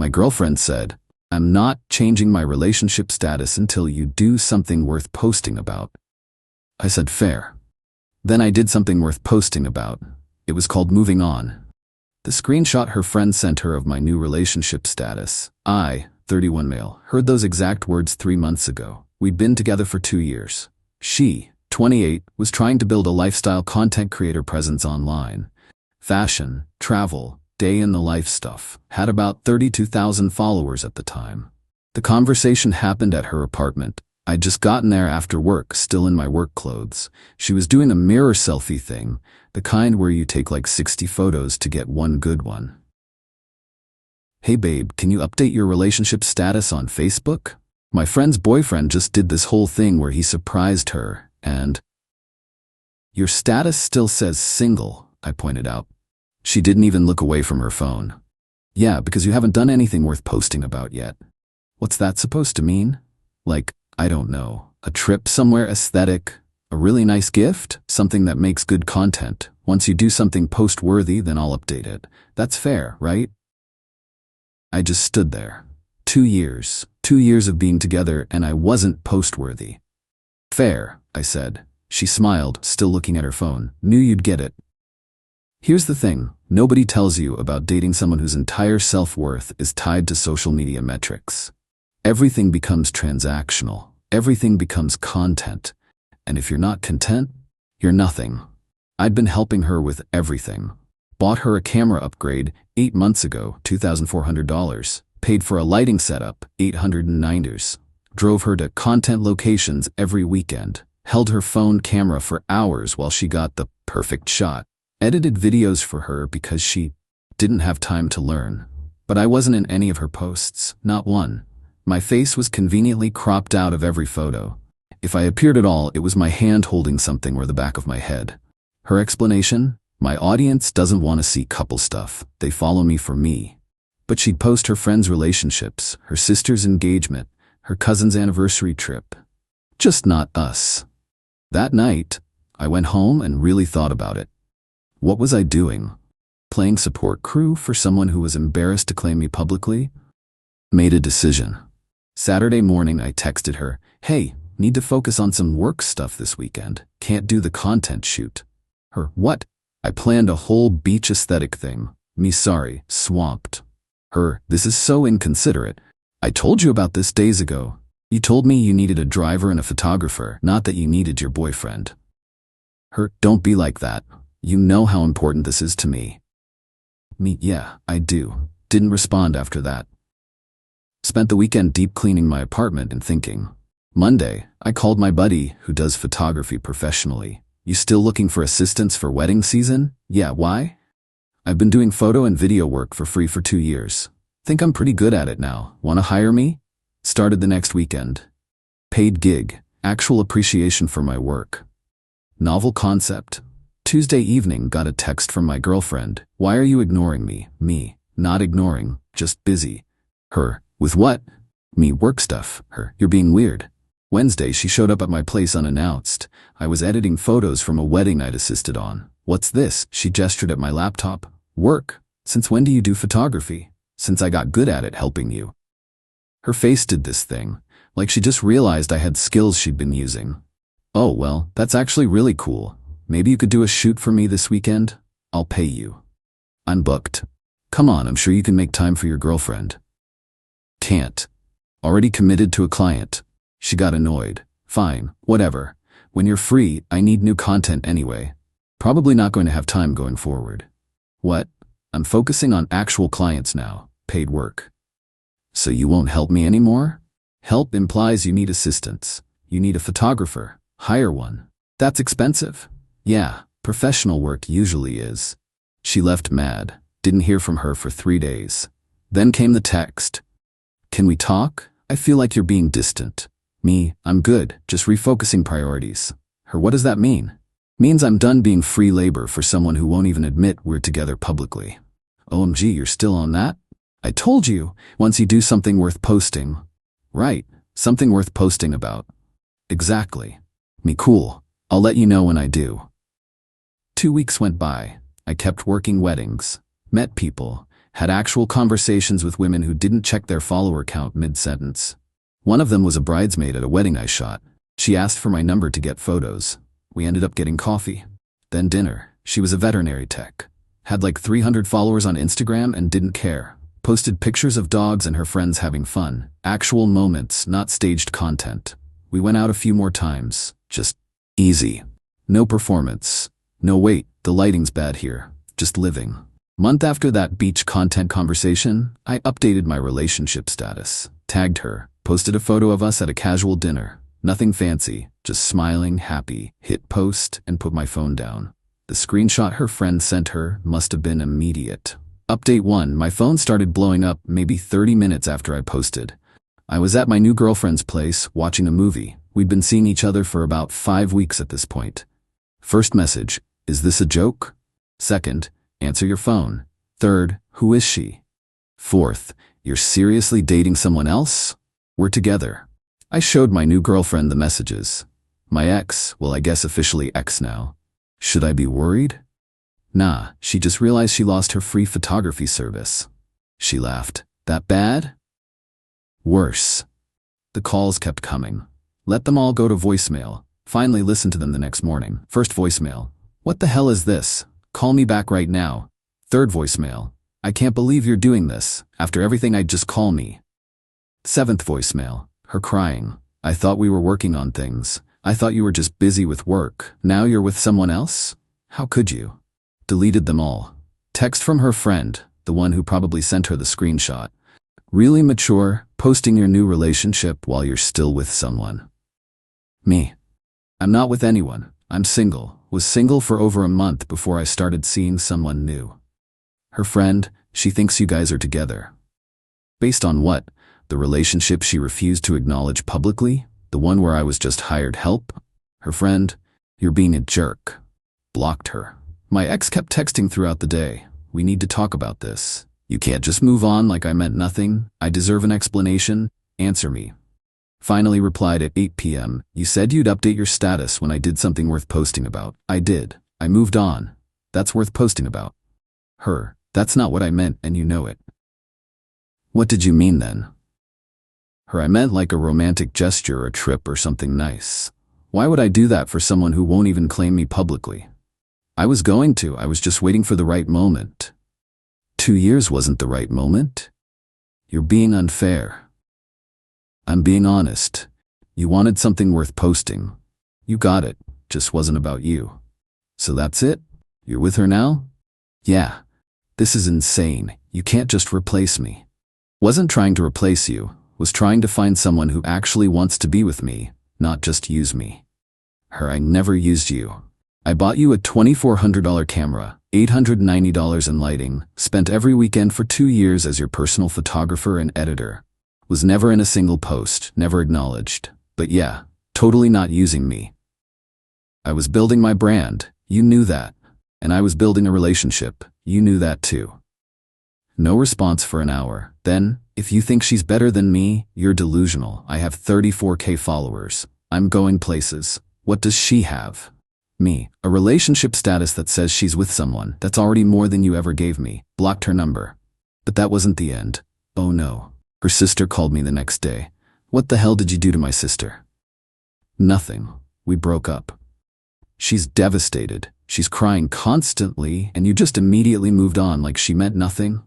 My girlfriend said, "I'm not changing my relationship status until you do something worth posting about." I said, "Fair." Then I did something worth posting about. It was called moving on. The screenshot her friend sent her of my new relationship status. I, 31 male, heard those exact words 3 months ago. We'd been together for 2 years. She, 28, was trying to build a lifestyle content creator presence online. Fashion, travel, day in the life stuff. Had about 32,000 followers at the time. The conversation happened at her apartment. I'd just gotten there after work, still in my work clothes. She was doing a mirror selfie thing, the kind where you take like 60 photos to get one good one. "Hey babe, can you update your relationship status on Facebook? My friend's boyfriend just did this whole thing where he surprised her, and..." "Your status still says single," I pointed out. She didn't even look away from her phone. "Yeah, because you haven't done anything worth posting about yet." What's that supposed to mean? Like, I don't know, a trip somewhere aesthetic, a really nice gift, something that makes good content. Once you do something post-worthy, then I'll update it. That's fair, right? I just stood there. 2 years. 2 years of being together, and I wasn't post-worthy. "Fair," I said. She smiled, still looking at her phone. "Knew you'd get it." Here's the thing, nobody tells you about dating someone whose entire self-worth is tied to social media metrics. Everything becomes transactional. Everything becomes content. And if you're not content, you're nothing. I'd been helping her with everything. Bought her a camera upgrade 8 months ago, $2,400. Paid for a lighting setup, $890. Drove her to content locations every weekend. Held her phone camera for hours while she got the perfect shot. Edited videos for her because she didn't have time to learn. But I wasn't in any of her posts, not one. My face was conveniently cropped out of every photo. If I appeared at all, it was my hand holding something or the back of my head. Her explanation? My audience doesn't want to see couple stuff. They follow me for me. But she'd post her friends' relationships, her sister's engagement, her cousin's anniversary trip. Just not us. That night, I went home and really thought about it. What was I doing? Playing support crew for someone who was embarrassed to claim me publicly? Made a decision. Saturday morning, I texted her, "Hey, need to focus on some work stuff this weekend. Can't do the content shoot." Her, "What? I planned a whole beach aesthetic thing." Me, "Sorry, swamped." Her, "This is so inconsiderate. I told you about this days ago. You told me you needed a driver and a photographer, not that you needed your boyfriend." Her, "Don't be like that. You know how important this is to me." Me, "Yeah, I do." Didn't respond after that. Spent the weekend deep cleaning my apartment and thinking. Monday, I called my buddy who does photography professionally. "You still looking for assistants for wedding season?" "Yeah, why?" "I've been doing photo and video work for free for 2 years. Think I'm pretty good at it now. Want to hire me?" Started the next weekend. Paid gig, actual appreciation for my work. Novel concept. Tuesday evening, got a text from my girlfriend. "Why are you ignoring me?" Me, "Not ignoring, just busy." Her, "With what?" Me, "Work stuff." Her, "You're being weird." Wednesday, she showed up at my place unannounced. I was editing photos from a wedding I'd assisted on. "What's this?" She gestured at my laptop. "Work. Since when do you do photography?" "Since I got good at it helping you." Her face did this thing, like she just realized I had skills she'd been using. "Oh, well, that's actually really cool. Maybe you could do a shoot for me this weekend? I'll pay you." "I'm booked." "Come on, I'm sure you can make time for your girlfriend." "Can't. Already committed to a client." She got annoyed. "Fine, whatever. When you're free, I need new content anyway. Probably not going to have time going forward." "What?" "I'm focusing on actual clients now, paid work." "So you won't help me anymore?" "Help implies you need assistance. You need a photographer. Hire one." "That's expensive." "Yeah, professional work usually is." She left mad. Didn't hear from her for 3 days. Then came the text. "Can we talk? I feel like you're being distant." Me, "I'm good, just refocusing priorities." Her, "What does that mean?" "Means I'm done being free labor for someone who won't even admit we're together publicly." "OMG, you're still on that?" "I told you, once you do something worth posting." "Right, something worth posting about." "Exactly." Me, "Cool, I'll let you know when I do." 2 weeks went by. I kept working weddings, met people, Had actual conversations with women who didn't check their follower count mid-sentence. One of them was a bridesmaid at a wedding I shot. She asked for my number to get photos. We ended up getting coffee. Then dinner. She was a veterinary tech. Had like 300 followers on Instagram and didn't care. Posted pictures of dogs and her friends having fun. Actual moments, not staged content. We went out a few more times. Just easy. No performance. No wait, the lighting's bad here. Just living. Month after that beach content conversation, I updated my relationship status. Tagged her. Posted a photo of us at a casual dinner. Nothing fancy. Just smiling, happy. Hit post and put my phone down. The screenshot her friend sent her must have been immediate. Update 1. My phone started blowing up maybe 30 minutes after I posted. I was at my new girlfriend's place watching a movie. We'd been seeing each other for about 5 weeks at this point. First message, is this a joke? Second, answer your phone. Third, who is she? Fourth, you're seriously dating someone else? We're together. I showed my new girlfriend the messages. My ex, well I guess officially ex now. Should I be worried? Nah, she just realized she lost her free photography service. She laughed. That bad? Worse. The calls kept coming. Let them all go to voicemail. Finally listened to them the next morning. First voicemail. What the hell is this? Call me back right now. Third voicemail. I can't believe you're doing this. After everything I'd just call me. Seventh voicemail. Her crying. I thought we were working on things. I thought you were just busy with work. Now you're with someone else? How could you? Deleted them all. Text from her friend, the one who probably sent her the screenshot. Really mature, posting your new relationship while you're still with someone. Me. I'm not with anyone. I'm single. Was single for over a month before I started seeing someone new. Her friend, she thinks you guys are together. Based on what? The relationship she refused to acknowledge publicly? The one where I was just hired help? Her friend, you're being a jerk. Blocked her. My ex kept texting throughout the day. We need to talk about this. You can't just move on like I meant nothing. I deserve an explanation. Answer me. Finally replied at 8 p.m. You said you'd update your status when I did something worth posting about. I did. I moved on. That's worth posting about. Her. That's not what I meant and you know it. What did you mean then? Her. I meant like a romantic gesture or a trip or something nice. Why would I do that for someone who won't even claim me publicly? I was going to. I was just waiting for the right moment. 2 years wasn't the right moment. You're being unfair. I'm being honest. You wanted something worth posting. You got it. Just wasn't about you. So that's it? You're with her now? Yeah. This is insane. You can't just replace me. Wasn't trying to replace you. Was trying to find someone who actually wants to be with me, not just use me. Her. I never used you. I bought you a $2,400 camera, $890 in lighting, spent every weekend for 2 years as your personal photographer and editor. Was never in a single post, never acknowledged. But yeah, totally not using me. I was building my brand, you knew that. And I was building a relationship, you knew that too. No response for an hour. Then, if you think she's better than me, you're delusional. I have 34K followers. I'm going places. What does she have? Me. A relationship status that says she's with someone. That's already more than you ever gave me. Blocked her number. But that wasn't the end. Oh no. Her sister called me the next day. What the hell did you do to my sister? Nothing. We broke up. She's devastated. She's crying constantly, and you just immediately moved on like she meant nothing?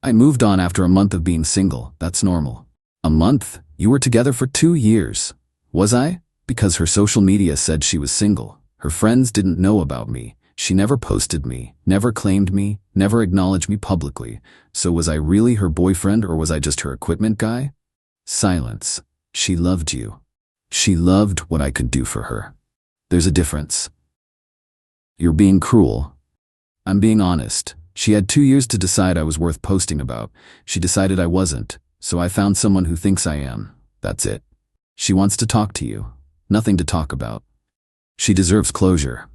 I moved on after a month of being single. That's normal. A month? You were together for 2 years. Was I? Because her social media said she was single. Her friends didn't know about me. She never posted me, never claimed me, never acknowledged me publicly. So was I really her boyfriend or was I just her equipment guy? Silence. She loved you. She loved what I could do for her. There's a difference. You're being cruel. I'm being honest. She had 2 years to decide I was worth posting about. She decided I wasn't, so I found someone who thinks I am. That's it. She wants to talk to you. Nothing to talk about. She deserves closure.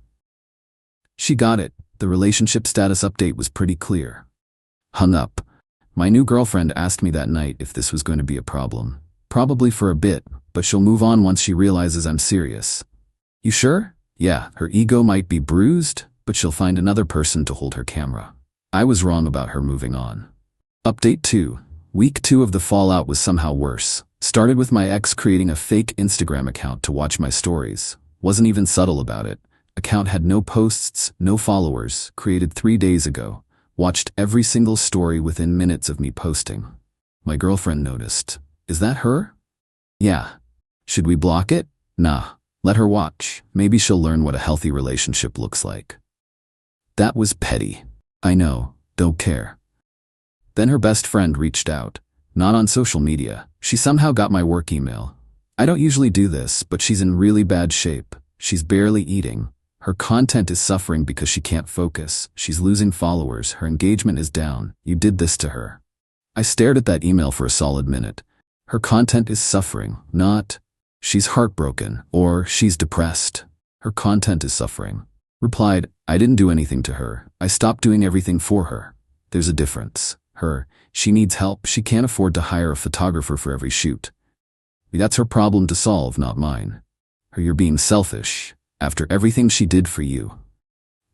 She got it. The relationship status update was pretty clear. Hung up. My new girlfriend asked me that night if this was going to be a problem. Probably for a bit, but she'll move on once she realizes I'm serious. You sure? Yeah, her ego might be bruised, but she'll find another person to hold her camera. I was wrong about her moving on. Update 2. Week 2 of the fallout was somehow worse. Started with my ex creating a fake Instagram account to watch my stories. Wasn't even subtle about it. Account had no posts, no followers, created 3 days ago. Watched every single story within minutes of me posting. My girlfriend noticed. Is that her? Yeah. Should we block it? Nah. Let her watch. Maybe she'll learn what a healthy relationship looks like. That was petty. I know. Don't care. Then her best friend reached out. Not on social media. She somehow got my work email. I don't usually do this, but she's in really bad shape. She's barely eating. Her content is suffering because she can't focus. She's losing followers. Her engagement is down. You did this to her. I stared at that email for a solid minute. Her content is suffering, not she's heartbroken or she's depressed. Her content is suffering. Replied, I didn't do anything to her. I stopped doing everything for her. There's a difference. She needs help. She can't afford to hire a photographer for every shoot. That's her problem to solve, not mine. You're being selfish. After everything she did for you.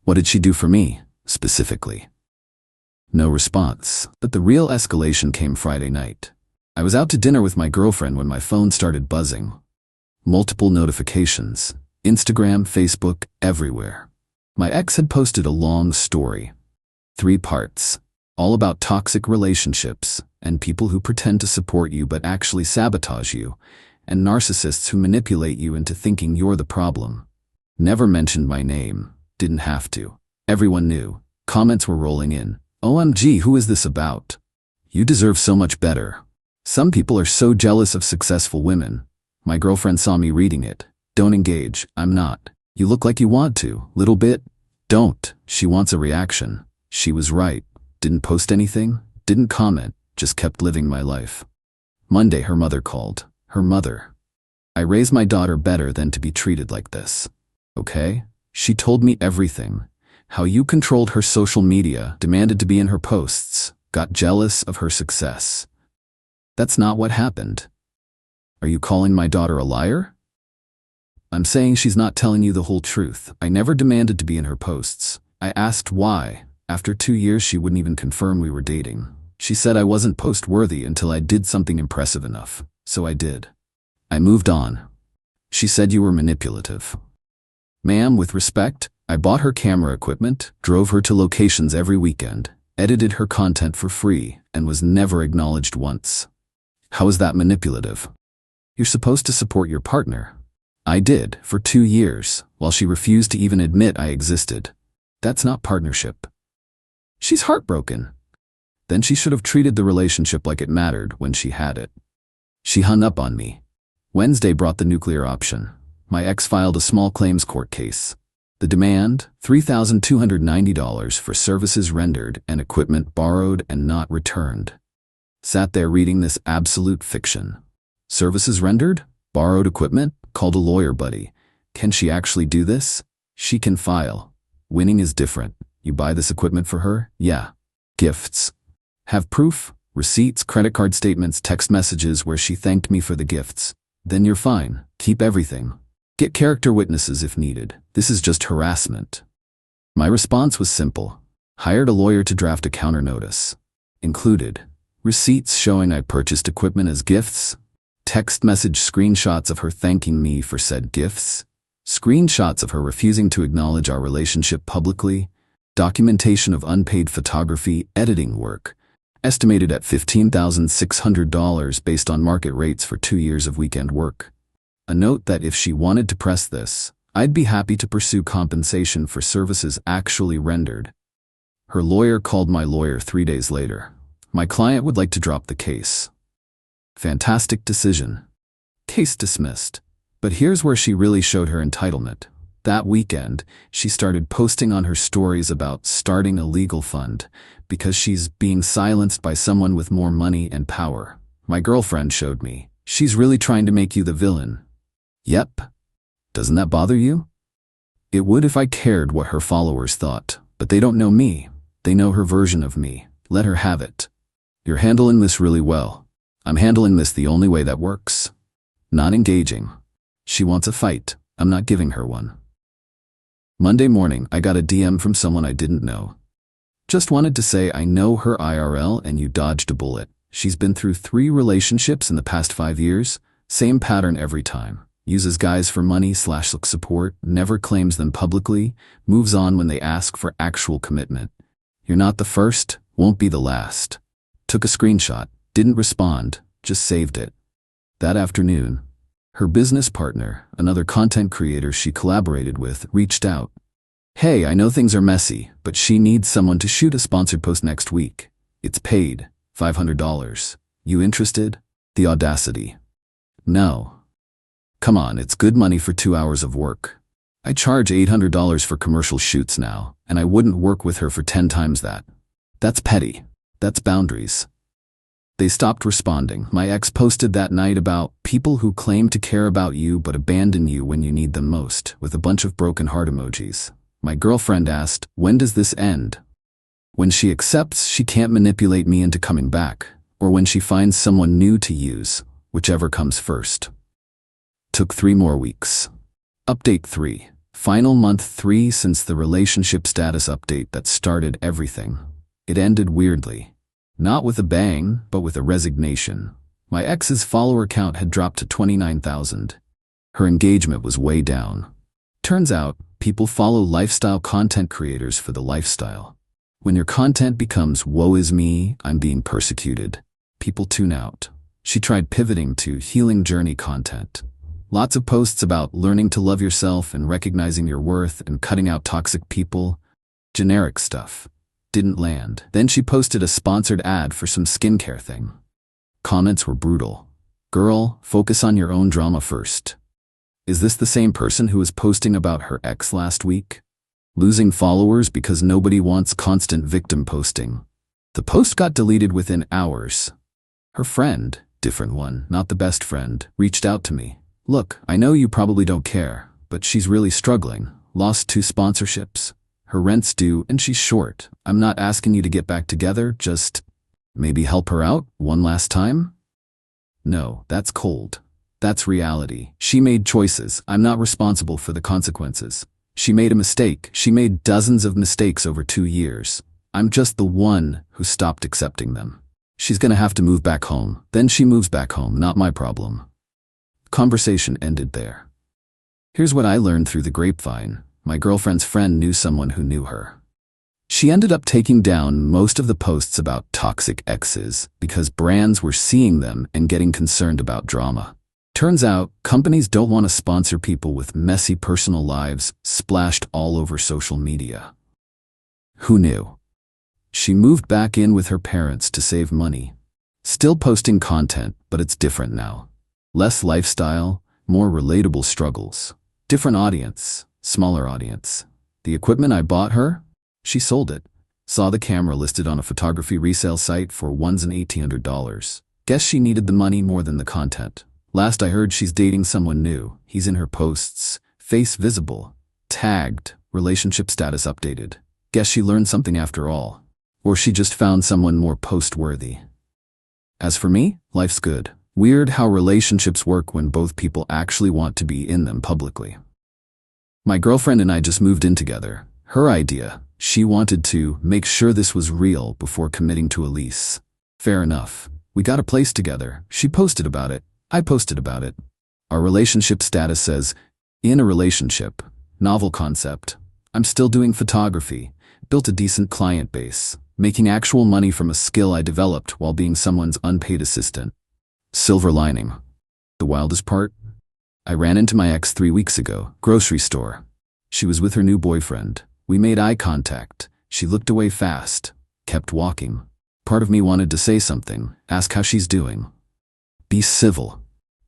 What did she do for me, specifically? No response. But the real escalation came Friday night. I was out to dinner with my girlfriend when my phone started buzzing. Multiple notifications. Instagram, Facebook, everywhere. My ex had posted a long story. 3 parts. All about toxic relationships, and people who pretend to support you but actually sabotage you, and narcissists who manipulate you into thinking you're the problem. Never mentioned my name. Didn't have to. Everyone knew. Comments were rolling in. OMG, who is this about? You deserve so much better. Some people are so jealous of successful women. My girlfriend saw me reading it. Don't engage. I'm not. You look like you want to. Little bit. Don't. She wants a reaction. She was right. Didn't post anything. Didn't comment. Just kept living my life. Monday, her mother called. Her mother. I raised my daughter better than to be treated like this. Okay? She told me everything. How you controlled her social media, demanded to be in her posts, got jealous of her success. That's not what happened. Are you calling my daughter a liar? I'm saying she's not telling you the whole truth. I never demanded to be in her posts. I asked why. After 2 years, she wouldn't even confirm we were dating. She said I wasn't post-worthy until I did something impressive enough. So I did. I moved on. She said you were manipulative. Ma'am, with respect, I bought her camera equipment, drove her to locations every weekend, edited her content for free, and was never acknowledged once. How is that manipulative? You're supposed to support your partner. I did, for 2 years, while she refused to even admit I existed. That's not partnership. She's heartbroken. Then she should have treated the relationship like it mattered when she had it. She hung up on me. Wednesday brought the nuclear option. My ex filed a small claims court case. The demand, $3,290 for services rendered and equipment borrowed and not returned. Sat there reading this absolute fiction. Services rendered? Borrowed equipment? Called a lawyer buddy. Can she actually do this? She can file. Winning is different. You buy this equipment for her? Yeah. Gifts. Have proof? Receipts, credit card statements, text messages where she thanked me for the gifts. Then you're fine. Keep everything. Get character witnesses if needed. This is just harassment. My response was simple. Hired a lawyer to draft a counter notice. Included receipts showing I purchased equipment as gifts, text message screenshots of her thanking me for said gifts, screenshots of her refusing to acknowledge our relationship publicly, documentation of unpaid photography, editing work, estimated at $15,600 based on market rates for 2 years of weekend work. A note that if she wanted to press this, I'd be happy to pursue compensation for services actually rendered. Her lawyer called my lawyer 3 days later. My client would like to drop the case. Fantastic decision. Case dismissed. But here's where she really showed her entitlement. That weekend, she started posting on her stories about starting a legal fund because she's being silenced by someone with more money and power. My girlfriend showed me. She's really trying to make you the villain. Yep. Doesn't that bother you? It would if I cared what her followers thought, but they don't know me. They know her version of me. Let her have it. You're handling this really well. I'm handling this the only way that works. Not engaging. She wants a fight. I'm not giving her one. Monday morning, I got a DM from someone I didn't know. Just wanted to say I know her IRL and you dodged a bullet. She's been through 3 relationships in the past 5 years. Same pattern every time. Uses guys for money/support, never claims them publicly, moves on when they ask for actual commitment. You're not the first, won't be the last. Took a screenshot, didn't respond, just saved it. That afternoon, her business partner, another content creator she collaborated with, reached out. Hey, I know things are messy, but she needs someone to shoot a sponsored post next week. It's paid, $500. You interested? The audacity. No. Come on, it's good money for 2 hours of work. I charge $800 for commercial shoots now, and I wouldn't work with her for 10 times that. That's petty. That's boundaries. They stopped responding. My ex posted that night about people who claim to care about you but abandon you when you need them most, with a bunch of broken heart emojis. My girlfriend asked, when does this end? When she accepts she can't manipulate me into coming back, or when she finds someone new to use, whichever comes first. Took 3 more weeks. Update 3. Final month 3 since the relationship status update that started everything. It ended weirdly. Not with a bang, but with a resignation. My ex's follower count had dropped to 29,000. Her engagement was way down. Turns out, people follow lifestyle content creators for the lifestyle. When your content becomes woe is me, I'm being persecuted, people tune out. She tried pivoting to healing journey content. Lots of posts about learning to love yourself and recognizing your worth and cutting out toxic people. Generic stuff. Didn't land. Then she posted a sponsored ad for some skincare thing. Comments were brutal. Girl, focus on your own drama first. Is this the same person who was posting about her ex last week? Losing followers because nobody wants constant victim posting. The post got deleted within hours. Her friend, different one, not the best friend, reached out to me. Look, I know you probably don't care, but she's really struggling. Lost 2 sponsorships. Her rent's due and she's short. I'm not asking you to get back together, just maybe help her out one last time? No, that's cold. That's reality. She made choices. I'm not responsible for the consequences. She made a mistake. She made dozens of mistakes over 2 years. I'm just the one who stopped accepting them. She's gonna have to move back home. Then she moves back home, not my problem. Conversation ended there. Here's what I learned through the grapevine. My girlfriend's friend knew someone who knew her. She ended up taking down most of the posts about toxic exes because brands were seeing them and getting concerned about drama. Turns out, companies don't want to sponsor people with messy personal lives splashed all over social media. Who knew? She moved back in with her parents to save money. Still posting content, but it's different now. Less lifestyle, more relatable struggles. Different audience, smaller audience. The equipment I bought her? She sold it. Saw the camera listed on a photography resale site for $1,800. Guess she needed the money more than the content. Last I heard she's dating someone new. He's in her posts. Face visible. Tagged. Relationship status updated. Guess she learned something after all. Or she just found someone more post-worthy. As for me, life's good. Weird how relationships work when both people actually want to be in them publicly. My girlfriend and I just moved in together. Her idea. She wanted to make sure this was real before committing to a lease. Fair enough. We got a place together. She posted about it. I posted about it. Our relationship status says, in a relationship. Novel concept. I'm still doing photography. Built a decent client base. Making actual money from a skill I developed while being someone's unpaid assistant. Silver lining. The wildest part? I ran into my ex 3 weeks ago, grocery store. She was with her new boyfriend. We made eye contact. She looked away fast, kept walking. Part of me wanted to say something, ask how she's doing. Be civil.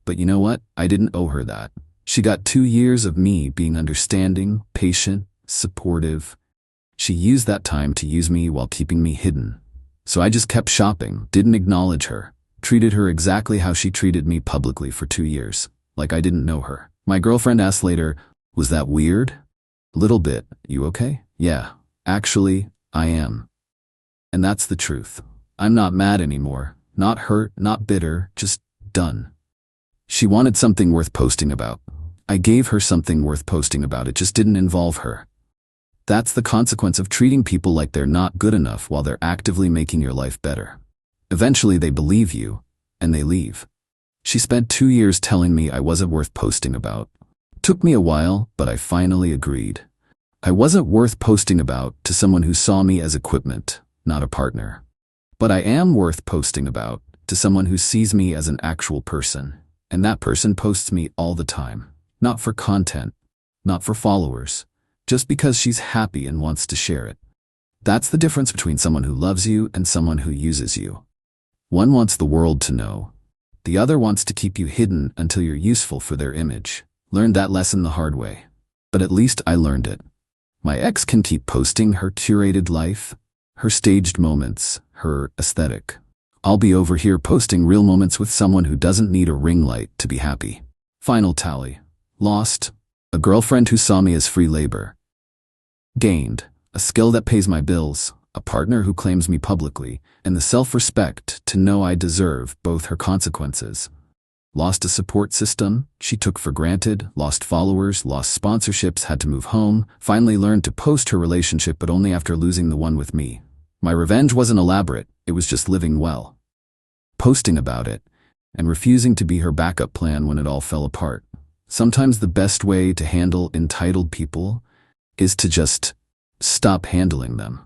But you know what? I didn't owe her that. She got 2 years of me being understanding, patient, supportive. She used that time to use me while keeping me hidden. So I just kept shopping, didn't acknowledge her. Treated her exactly how she treated me publicly for 2 years, like I didn't know her. My girlfriend asked later, was that weird? Little bit. You okay? Yeah. Actually, I am. And that's the truth. I'm not mad anymore. Not hurt, not bitter, just done. She wanted something worth posting about. I gave her something worth posting about. It just didn't involve her. That's the consequence of treating people like they're not good enough while they're actively making your life better. Eventually they believe you, and they leave. She spent 2 years telling me I wasn't worth posting about. Took me a while, but I finally agreed. I wasn't worth posting about to someone who saw me as equipment, not a partner. But I am worth posting about to someone who sees me as an actual person, and that person posts me all the time. Not for content, not for followers, just because she's happy and wants to share it. That's the difference between someone who loves you and someone who uses you. One wants the world to know. The other wants to keep you hidden until you're useful for their image. Learned that lesson the hard way. But at least I learned it. My ex can keep posting her curated life, her staged moments, her aesthetic. I'll be over here posting real moments with someone who doesn't need a ring light to be happy. Final tally. Lost. A girlfriend who saw me as free labor. Gained. A skill that pays my bills, a partner who claims me publicly, and the self-respect to know I deserve both her consequences. Lost a support system she took for granted, lost followers, lost sponsorships, had to move home, finally learned to post her relationship but only after losing the one with me. My revenge wasn't elaborate, it was just living well. Posting about it, and refusing to be her backup plan when it all fell apart. Sometimes the best way to handle entitled people is to just stop handling them.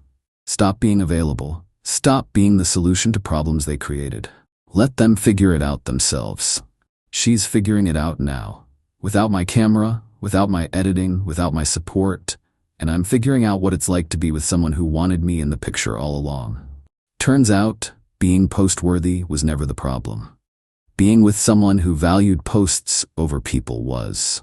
Stop being available. Stop being the solution to problems they created. Let them figure it out themselves. She's figuring it out now. Without my camera, without my editing, without my support, and I'm figuring out what it's like to be with someone who wanted me in the picture all along. Turns out, being post-worthy was never the problem. Being with someone who valued posts over people was.